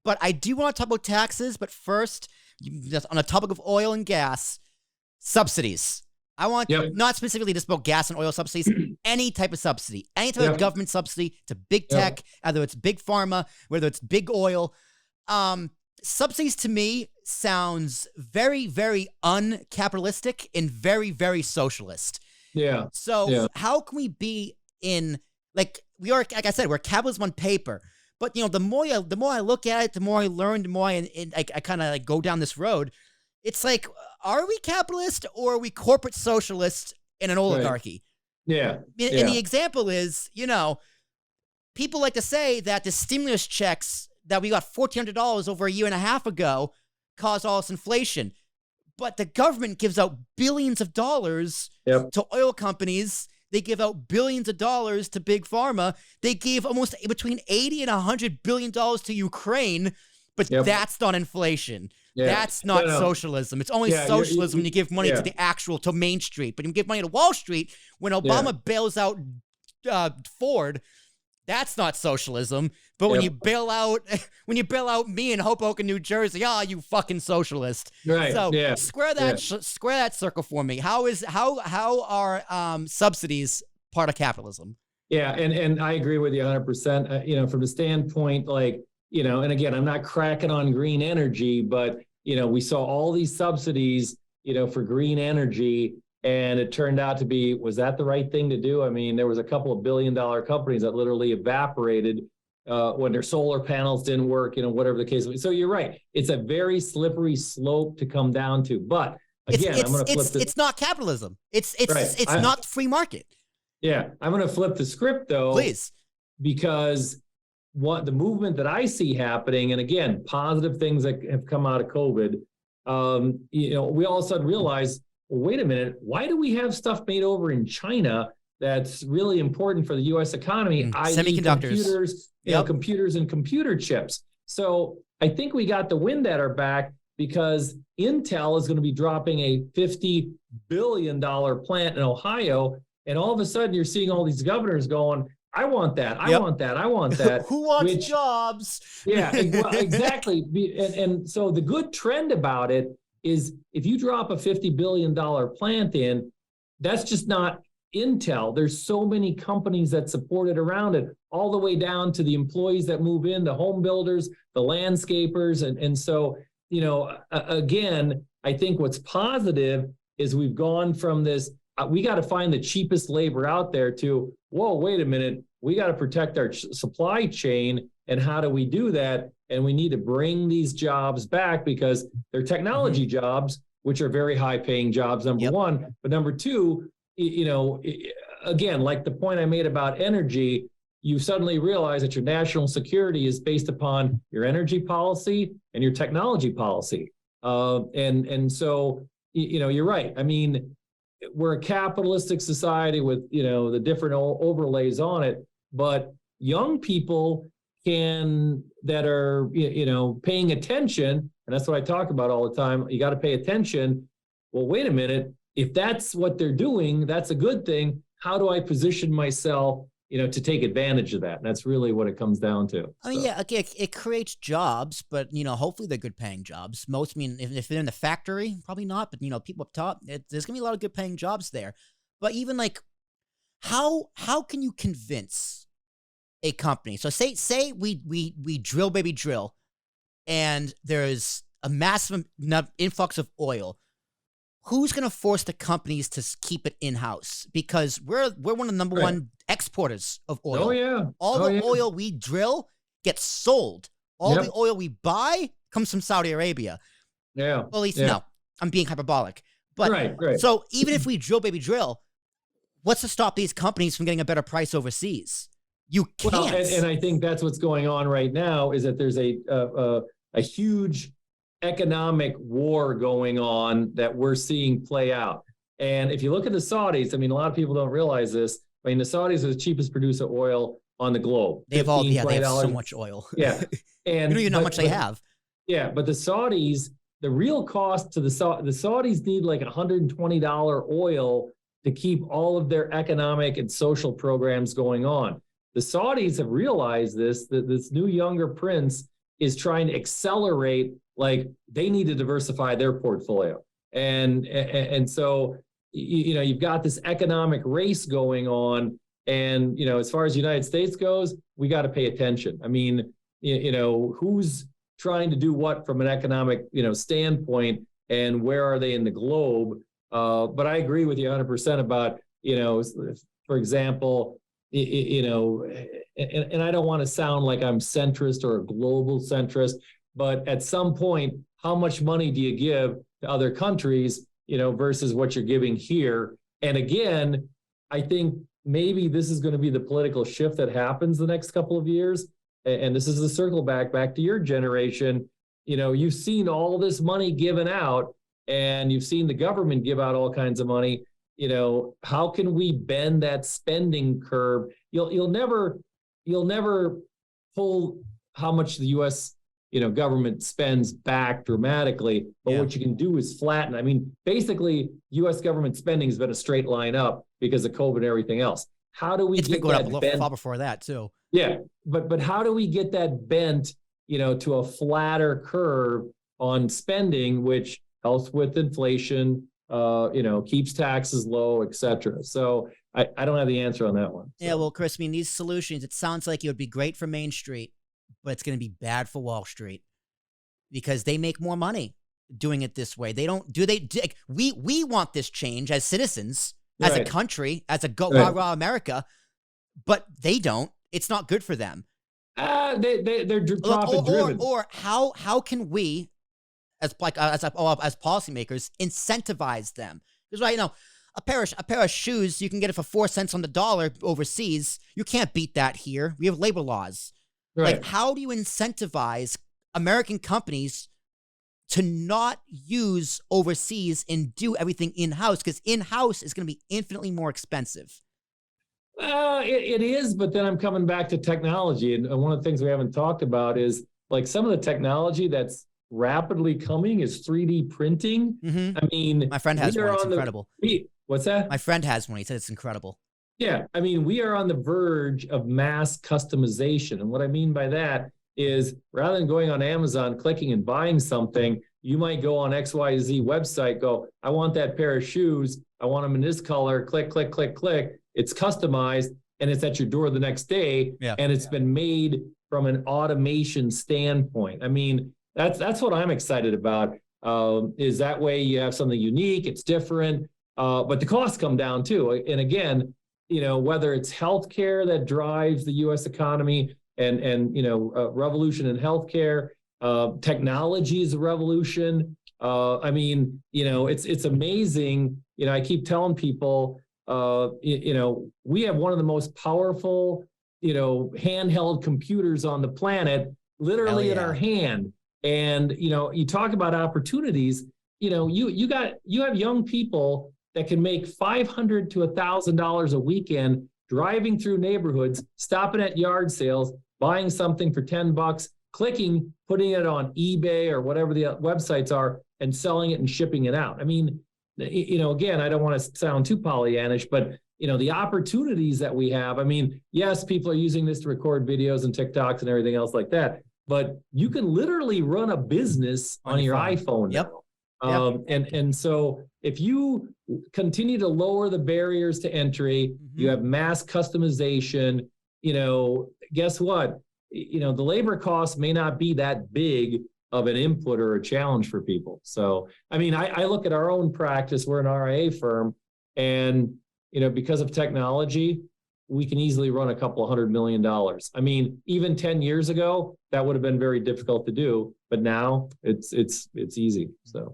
But I do want to talk about taxes. But first, just on the topic of oil and gas, subsidies. I want not specifically just about gas and oil subsidies, any type of subsidy, any type of government subsidy to big tech, whether it's big pharma, whether it's big oil. Subsidies to me sounds very, very uncapitalistic and very, very socialist. Yeah. So how can we be in, like, we are, like I said, we're capitalism on paper. But, the more I look at it, the more I learn, the more I kind of like go down this road. It's like, are we capitalist or are we corporate socialist in an oligarchy? Right. And the example is, people like to say that the stimulus checks that we got $1,400 over a year and a half ago caused all this inflation. But the government gives out billions of dollars to oil companies. They give out billions of dollars to big pharma. They gave almost between $80 and $100 billion to Ukraine, but that's not inflation. That's not socialism. It's only socialism when you give money to Main Street. But you give money to Wall Street when Obama bails out Ford. That's not socialism. But when you bail out me in Hoboken, New Jersey, you fucking socialist. Right. So square that circle for me. How are subsidies part of capitalism? Yeah, and I agree with you 100%. From the standpoint, and again, I'm not cracking on green energy, but we saw all these subsidies, for green energy. And it turned out to be, was that the right thing to do? I mean, there was a couple of $1 billion companies that literally evaporated when their solar panels didn't work, whatever the case was. So you're right. It's a very slippery slope to come down to. But again, I'm going to flip this. It's not capitalism. It's not free market. Yeah. I'm going to flip the script though. Please. Because what the movement that I see happening, and again, positive things that have come out of COVID, we all of a sudden realize, well, wait a minute, why do we have stuff made over in China that's really important for the U.S. economy, i.e. semiconductors, computers and computer chips? So I think we got the wind at our back because Intel is going to be dropping a $50 billion plant in Ohio, and all of a sudden you're seeing all these governors going, I want that. I want that. I want that. Who wants jobs? Yeah, well, exactly. And so the good trend about it is if you drop a $50 billion plant in, that's just not Intel. There's so many companies that support it around it, all the way down to the employees that move in, the home builders, the landscapers. And so, again, I think what's positive is we've gone from this, we got to find the cheapest labor out there to, whoa, wait a minute, we got to protect our supply chain. And how do we do that? And we need to bring these jobs back because they're technology jobs, which are very high paying jobs, number one. But number two, again, like the point I made about energy, you suddenly realize that your national security is based upon your energy policy and your technology policy. And so, you're right. I mean, we're a capitalistic society with, the different overlays on it, but young people that are, paying attention, and that's what I talk about all the time. You got to pay attention. Well, wait a minute. If that's what they're doing, that's a good thing. How do I position myself, to take advantage of that? And that's really what it comes down to. I mean, it creates jobs, but, hopefully they're good paying jobs. Most, if they're in the factory, probably not, but, people up top, there's gonna be a lot of good paying jobs there. But even how can you convince a company? So say we drill, baby, drill, and there's a massive influx of oil. Who's going to force the companies to keep it in-house? Because we're one of the number one exporters of oil. Oh, yeah. All the oil we drill gets sold. All the oil we buy comes from Saudi Arabia. Yeah. Well, at least, no, I'm being hyperbolic. But so even if we drill, baby, drill, what's to stop these companies from getting a better price overseas? You can't. Well, and I think that's what's going on right now is that there's a huge economic war going on that we're seeing play out. And if you look at the Saudis, a lot of people don't realize this. The Saudis are the cheapest producer of oil on the globe. They have they have so much oil. Yeah. And you don't even know how much they have. Yeah. But the Saudis, the real cost to the Saudis need like $120 oil to keep all of their economic and social programs going on. The Saudis have realized this, that this new younger prince is trying to accelerate, like they need to diversify their portfolio. And so, you know, you've got this economic race going on. And, you know, as far as the United States goes, we got to pay attention. I mean, you know, who's trying to do what from an economic, you know, standpoint, and where are they in the globe? But I agree with you 100% about, you know, for example, you know, and I don't want to sound like I'm centrist or a global centrist, but at some point, how much money do you give to other countries, you know, versus what you're giving here? And again, I think maybe this is going to be the political shift that happens the next couple of years. And this is the circle back to your generation. You know, you've seen all this money given out, and you've seen the government give out all kinds of money. You know, how can we bend that spending curve? You'll never pull how much the U.S. you know government spends back dramatically, but what you can do is flatten. I mean, basically, U.S. government spending has been a straight line up because of COVID and everything else. How do we get that up a little far before that too? Yeah, but how do we get that bent, you know, to a flatter curve on spending, which helps with inflation, you know, keeps taxes low, et cetera. So I don't have the answer on that one. So. Yeah, well, Chris, I mean, these solutions, it sounds like it would be great for Main Street, but it's going to be bad for Wall Street because they make more money doing it this way. They don't, we want this change as citizens, as a country, as a rah-rah America, but they don't. It's not good for them. They're profit driven. Or how can we, as policymakers, incentivize them? Because right now, a pair of shoes, you can get it for 4 cents on the dollar overseas. You can't beat that here. We have labor laws. Right. Like, how do you incentivize American companies to not use overseas and do everything in-house? Because in-house is going to be infinitely more expensive. It is, but then I'm coming back to technology. And one of the things we haven't talked about is like some of the technology that's rapidly coming is 3D printing. Mm-hmm. I mean, my friend has one. It's incredible. What's that? My friend has one. He said it's incredible. Yeah. I mean, we are on the verge of mass customization. And what I mean by that is rather than going on Amazon, clicking and buying something, you might go on XYZ website, go, I want that pair of shoes. I want them in this color. Click, click, click, click. It's customized and it's at your door the next day. Yeah. And it's been made from an automation standpoint. I mean, that's what I'm excited about. Is that way you have something unique, it's different, but the costs come down too. And again, you know, whether it's healthcare that drives the U.S. economy and you know, revolution in healthcare, technology is a revolution. I mean, you know, it's amazing. You know, I keep telling people, you know, we have one of the most powerful, you know, handheld computers on the planet, literally in our hand. And, you know, you talk about opportunities, you know, you have young people that can make $500 to $1,000 a weekend driving through neighborhoods, stopping at yard sales, buying something for $10, clicking, putting it on eBay or whatever the websites are, and selling it and shipping it out. I mean, you know, again, I don't want to sound too Pollyannish, but, you know, the opportunities that we have, I mean, yes, people are using this to record videos and TikToks and everything else like that, but you can literally run a business on your iPhone now. And so if you continue to lower the barriers to entry, you have mass customization, you know, guess what? You know, the labor costs may not be that big of an input or a challenge for people. So, I mean, I look at our own practice. We're an RIA firm, and, you know, because of technology, we can easily run a couple $100 million. I mean, even 10 years ago, that would have been very difficult to do, but now it's easy. So.